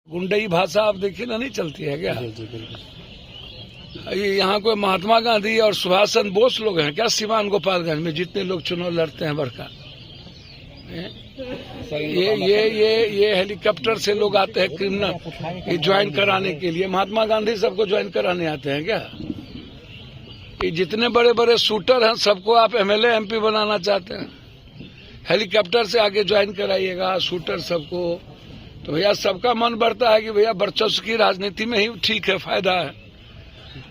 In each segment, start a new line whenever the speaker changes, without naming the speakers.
गुंडई भाषा आप देखिए ना, नहीं चलती है क्या?
जी जी बिल्कुल।
यहाँ कोई महात्मा गांधी और सुभाष चंद्र बोस लोग हैं क्या? सिवान गोपालगंज में जितने लोग चुनाव लड़ते हैं बड़का, ये हेलीकॉप्टर से लोग आते हैं क्रिमिनल ये ज्वाइन कराने के लिए। महात्मा गांधी सबको ज्वाइन कराने आते हैं क्या? ये जितने बड़े बड़े शूटर हैं सबको आप एमएलए एमपी बनाना चाहते हैं, हेलीकॉप्टर से आगे ज्वाइन कराइएगा शूटर सबको। तो भैया सबका मन बढ़ता है कि भैया वर्चस्व की राजनीति में ही ठीक है, फायदा है।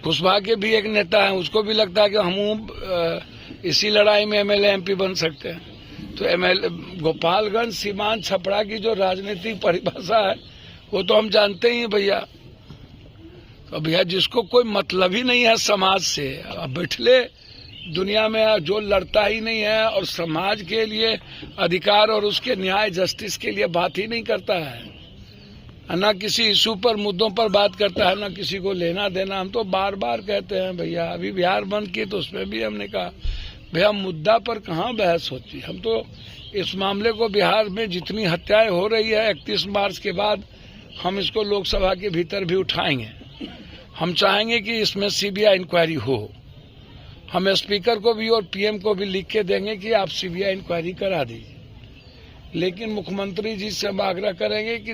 कुशवाहा के भी एक नेता है, उसको भी लगता है कि हम इसी लड़ाई में एमएलए एमपी बन सकते हैं। तो एमएलए गोपालगंज सीमांत छपरा की जो राजनीतिक परिभाषा है वो तो हम जानते ही हैं भैया। तो भैया जिसको कोई मतलब ही नहीं है समाज से, अब बैठले दुनिया में जो लड़ता ही नहीं है और समाज के लिए अधिकार और उसके न्याय जस्टिस के लिए बात ही नहीं करता है, ना किसी इशू पर मुद्दों पर बात करता है, ना किसी को लेना देना। हम तो बार बार कहते हैं भैया, अभी बिहार बंद की तो उसमें भी हमने कहा भैया मुद्दा पर कहाँ बहस होती। हम तो इस मामले को बिहार में जितनी हत्याएं हो रही है 31 मार्च के बाद हम इसको लोकसभा के भीतर भी उठाएंगे। हम चाहेंगे कि इसमें सीबीआई इंक्वायरी हो। हम स्पीकर को भी और पीएम को भी लिख के देंगे कि आप सीबीआई इंक्वायरी करा दीजिए। लेकिन मुख्यमंत्री जी से हम आग्रह करेंगे कि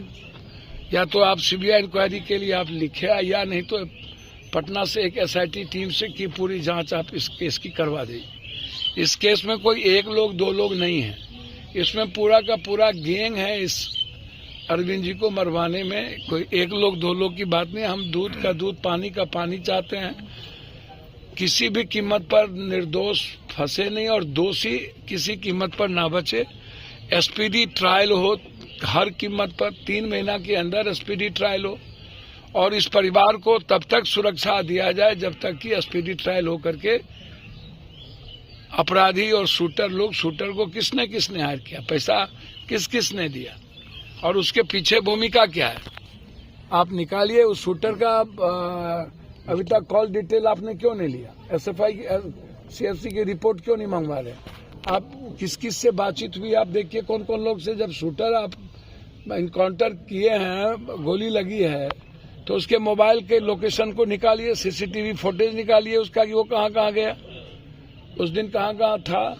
या तो आप सीबीआई इंक्वायरी के लिए आप लिखे, या नहीं तो पटना से एक एसआईटी टीम से की पूरी जांच आप इस केस की करवा दीजिए। इस केस में कोई एक लोग दो लोग नहीं है, इसमें पूरा का पूरा गैंग है। इस अरविंद जी को मरवाने में कोई एक लोग दो लोग की बात नहीं। हम दूध का दूध पानी का पानी चाहते हैं, किसी भी कीमत पर निर्दोष फंसे नहीं और दोषी किसी कीमत पर ना बचे। एसपीडी ट्रायल हो हर कीमत पर, 3 महीना के अंदर एसपीडी ट्रायल हो और इस परिवार को तब तक सुरक्षा दिया जाए जब तक कि एसपीडी ट्रायल हो करके अपराधी और शूटर को किसने किसने हायर किया, पैसा किसने दिया और उसके पीछे भूमिका क्या है, आप निकालिए। उस शूटर का अभी तक कॉल डिटेल आपने क्यों नहीं लिया? एसएफआई सीएफसी की रिपोर्ट क्यों नहीं मंगवा रहे? आप किस किस से बातचीत हुई आप देखिए, कौन कौन लोग से। जब शूटर आप इनकाउंटर किए हैं, गोली लगी है, तो उसके मोबाइल के लोकेशन को निकालिए, सीसीटीवी फुटेज निकालिए उसका कि वो कहाँ कहाँ गया, उस दिन कहाँ कहाँ था,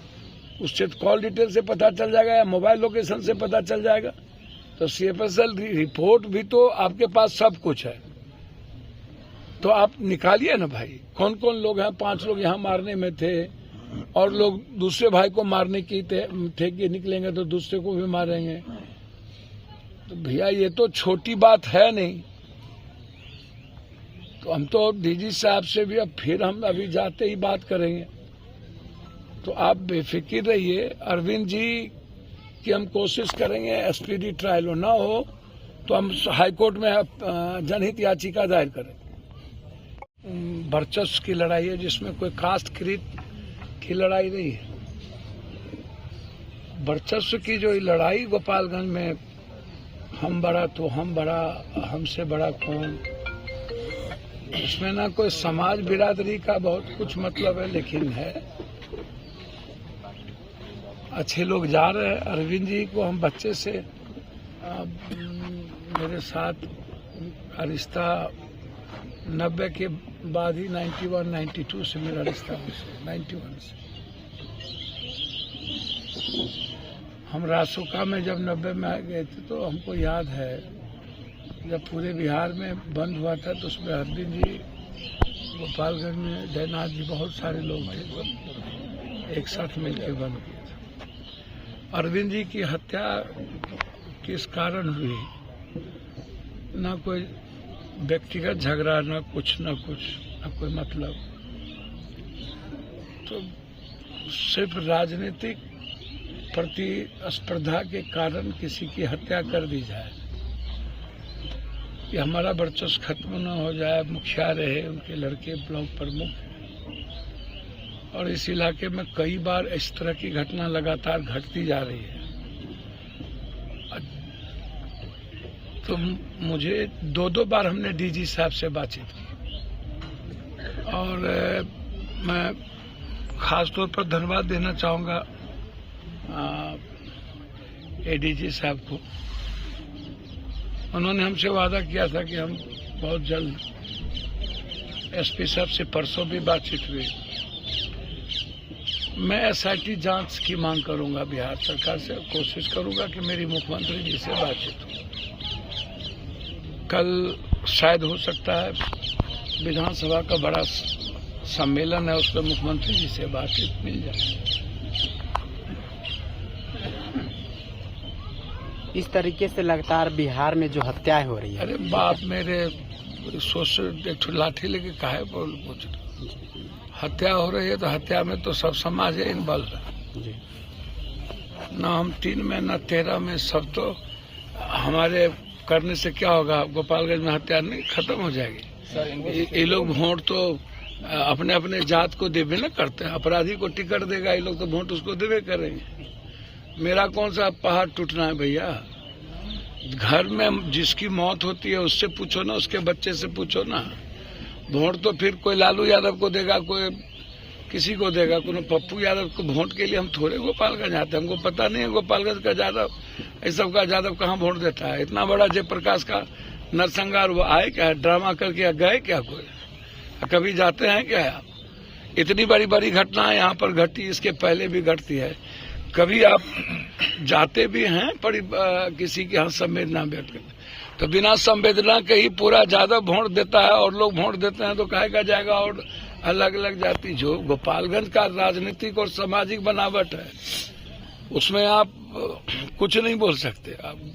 उससे कॉल डिटेल से पता चल जाएगा या मोबाइल लोकेशन से पता चल जाएगा। तो सीएफएसएल रिपोर्ट भी तो आपके पास सब कुछ है, तो आप निकालिए ना भाई। कौन कौन लोग हैं? 5 लोग यहाँ मारने में थे और लोग दूसरे भाई को मारने की थे कि निकलेंगे तो दूसरे को भी मारेंगे। तो भैया ये तो छोटी बात है नहीं। तो हम तो डीजी साहब से भी अब फिर हम अभी जाते ही बात करेंगे। तो आप बेफिक्र रहिए, अरविंद जी की हम कोशिश करेंगे एसपीडी ट्रायल हो, ना हो तो हम हाईकोर्ट में जनहित याचिका दायर करें। वर्चस्व की लड़ाई है जिसमें कोई कास्ट क्रीड की लड़ाई नहीं है। वर्चस्व की जो लड़ाई गोपालगंज में हम बड़ा तो हम बड़ा, हमसे बड़ा कौन, इसमें ना कोई समाज बिरादरी का बहुत कुछ मतलब है, लेकिन है अच्छे लोग जा रहे हैं। अरविंद जी को हम बच्चे से मेरे साथ रिश्ता 90 के बाद ही 91-92 से मेरा रिश्ता उनसे, 91 से। हम रासुका में जब 90 में आ गए थे तो हमको याद है जब पूरे बिहार में बंद हुआ था तो उसमें अरविंद जी गोपालगंज में, जयनाथ जी, बहुत सारे लोग थे, एक साथ मिलकर बंद किया था। अरविंद जी की हत्या किस कारण हुई, ना कोई व्यक्तिगत झगड़ा, ना कुछ ना कोई मतलब। तो सिर्फ राजनीतिक प्रतिस्पर्धा के कारण किसी की हत्या कर दी जाए, कि हमारा वर्चस्व खत्म न हो जाए। मुखिया रहे, उनके लड़के ब्लॉक प्रमुख, और इस इलाके में कई बार इस तरह की घटना लगातार घटती जा रही है। तो मुझे 2 बार हमने डीजी साहब से बातचीत की और मैं खास तौर पर धन्यवाद देना चाहूँगा एडीजी साहब को उन्होंने हमसे वादा किया था कि हम बहुत जल्द, एसपी साहब से परसों भी बातचीत हुई, मैं एसआईटी जांच की मांग करूंगा बिहार सरकार से, कोशिश करूंगा कि मेरी मुख्यमंत्री जी से बातचीत हो। कल शायद हो सकता है विधानसभा का बड़ा सम्मेलन है, उस पर मुख्यमंत्री जी से बातचीत मिल जाए।
इस तरीके से लगातार बिहार में जो हत्याएं हो रही है।
अरे बाप मेरे, सोच लाठी लेके काहे बोल पूछ रहे? हत्या हो रही है तो हत्या में तो सब समाज है इन्वॉल्व है, न हम 3 में न 13 में, सब तो हमारे करने से क्या होगा? गोपालगंज में हत्या नहीं खत्म हो जाएगी। ये लोग वोट तो अपने अपने जात को देवे न करते हैं, अपराधी को टिकट देगा, ये लोग तो वोट उसको देवे करेंगे। मेरा कौन सा पहाड़ टूटना है भैया? घर में जिसकी मौत होती है उससे पूछो ना, उसके बच्चे से पूछो ना। वोट तो फिर कोई लालू यादव को देगा, कोई किसी को देगा, कोई पप्पू यादव को। वोट के लिए हम थोड़े गोपालगंज आते हैं, हमको पता नहीं है गोपालगंज का यादव, इस सब का यादव कहाँ वोट देता है। इतना बड़ा जयप्रकाश का नरसंहार वो आए क्या, ड्रामा करके गए क्या? कोई कभी जाते हैं क्या? इतनी बड़ी बड़ी घटना यहाँ पर घटी, इसके पहले भी घटती है। कभी आप जाते भी हैं किसी के यहाँ संवेदना व्यक्त करते, तो बिना संवेदना के ही पूरा यादव वोट देता है और लोग वोट देते हैं तो कहेगा जाएगा। और अलग अलग जाति, जो गोपालगंज का राजनीतिक और सामाजिक बनावट है, उसमें आप कुछ नहीं बोल सकते। आप